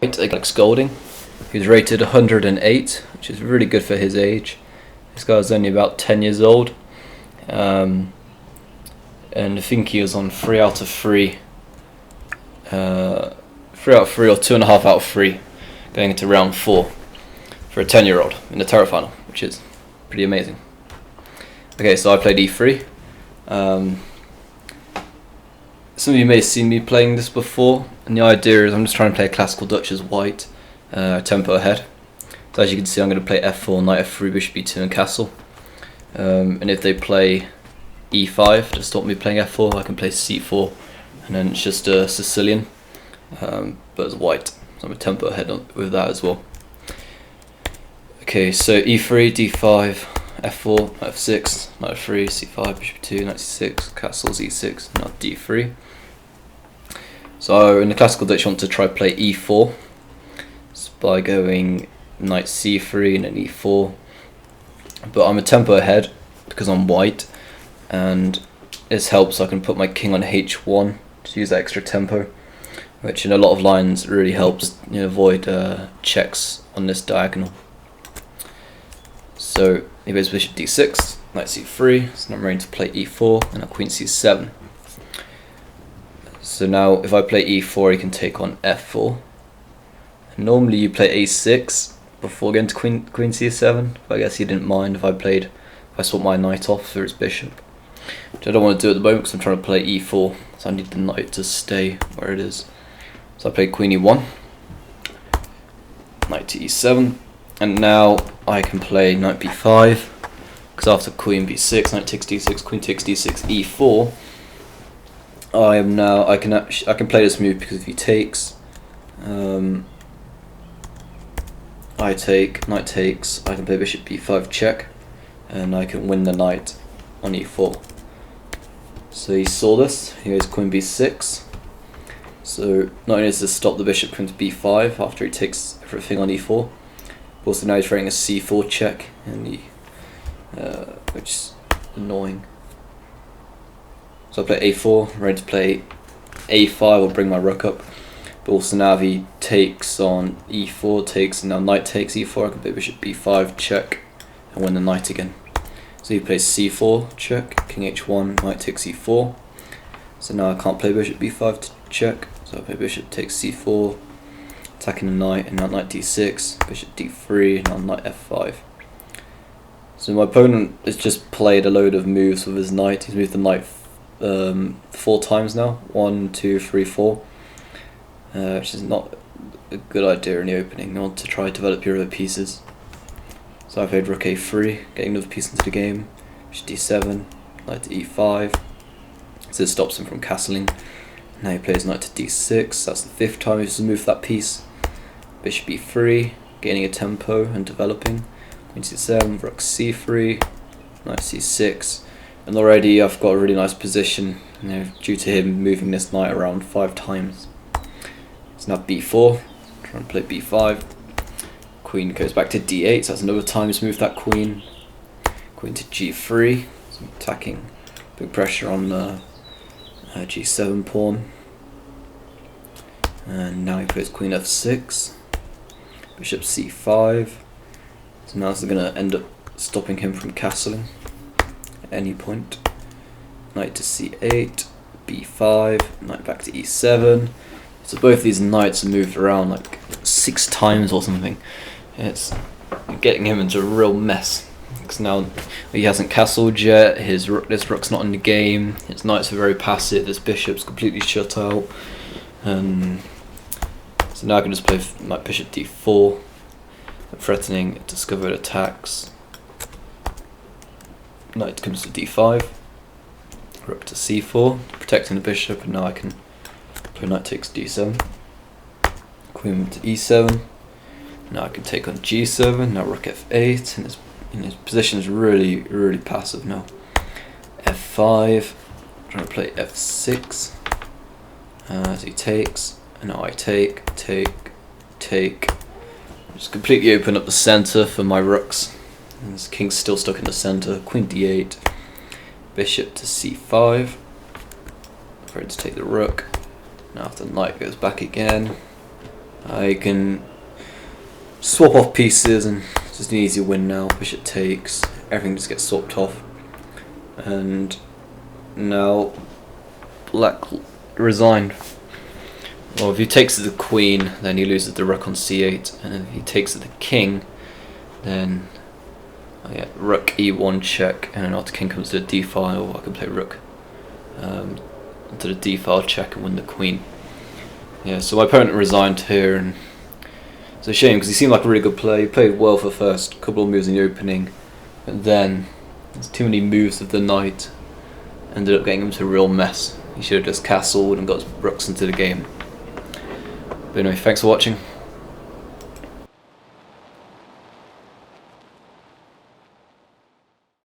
Like Scolding. He's rated 108, which is really good for his age. This guy's only about 10 years old. And I think he was on 3 out of 3. 3 out of 3 or 2.5 out of 3 going into round 4 for a 10-year-old in the Terafinal, which is pretty amazing. Okay, so I played e3. Some of you may have seen me playing this before, and the idea is I'm just trying to play a classical Dutch as white, tempo ahead. So as you can see, I'm going to play f4, knight f3, bishop e2 and castle. And if they play e5 to stop me playing f4, I can play c4, and then it's just a Sicilian, but as white. So I'm a tempo ahead with that as well. Okay, so e3, d5, f4, knight f6, knight f3, c5, bishop e2, knight c6, castle e6, knight d3. So in the classical Dutch, you want to try play e4 by going knight c3 and then e4. But I'm a tempo ahead because I'm white, and this helps. I can put my king on h1 to use that extra tempo, which in a lot of lines really helps avoid checks on this diagonal. So he plays bishop d6, knight c3, so now I'm ready to play e4, and now queen c7. So now if I play e4, he can take on f4. And normally you play a6 before going to queen c7, but I guess he didn't mind if I swapped my knight off for his bishop, which I don't want to do at the moment because I'm trying to play e4, so I need the knight to stay where it is. So I played queen e1, knight to e7, and now I can play knight b5, because after queen b6, knight takes d6, queen takes d6, e4, I can play this move because if he takes, I take, knight takes, I can play bishop b5 check, and I can win the knight on e4. So he saw this, he goes queen b6. So not only does this stop the bishop coming to b5 after he takes everything on e4, but also now he's throwing a c4 check, and which is annoying. So I play a4, ready to play a5, I'll bring my rook up. But also now if he takes on e4, takes, and now knight takes e4, I can play bishop b5 check and win the knight again. So he plays c4 check, king h1, knight takes e4. So now I can't play bishop b5 check, so I play bishop takes c4, attacking the knight, and now knight d6, bishop d3, and now knight f5. So my opponent has just played a load of moves with his knight. He's moved the knight 4 times now, 1, 2, 3, 4. Which is not a good idea in the opening. You want to try to develop your other pieces. So I played rook a3, getting another piece into the game. Bishop d7, knight to e5. So this stops him from castling. Now he plays knight to d6. That's the 5th time he's moved that piece. Bishop e3, gaining a tempo and developing. Queen c7, rook c3, knight c6. And already I've got a really nice position, due to him moving this knight around 5 times. So now b4, trying to play b5, queen goes back to d8, so that's another time he's moved that queen. Queen to g3, so attacking, big pressure on the g7 pawn. And now he plays queen f6, bishop c5, so now this is going to end up stopping him from castling at any point. Knight to c8, b5, knight back to e7. So both these knights are moved around like 6 times or something. It's getting him into a real mess. Because now he hasn't castled yet, this rook's not in the game, his knights are very passive, this bishop's completely shut out. So now I can just play my bishop d4, threatening discovered attacks. Knight comes to d5, rook to c4, protecting the bishop, and now I can play knight takes d7, queen to e7. Now I can take on g7. Now rook f8, and his position is really passive now. f5, trying to play f6 as he takes, and now I take. Just completely open up the center for my rooks. And his king's still stuck in the center. Queen d8, bishop to c5, ready to take the rook. Now if the knight goes back again, I can swap off pieces and it's just an easy win now. Bishop takes, everything just gets swapped off. And now black resigned. Well, if he takes the queen, then he loses the rook on c8, and if he takes the king, then I get rook e1 check, and then after king comes to the d file, I can play rook onto the d file check and win the queen. Yeah, so my opponent resigned here, and it's a shame because he seemed like a really good player. He played well for the first couple of moves in the opening, but then there's too many moves of the knight. Ended up getting him to a real mess. He should have just castled and got his rooks into the game. But anyway, thanks for watching.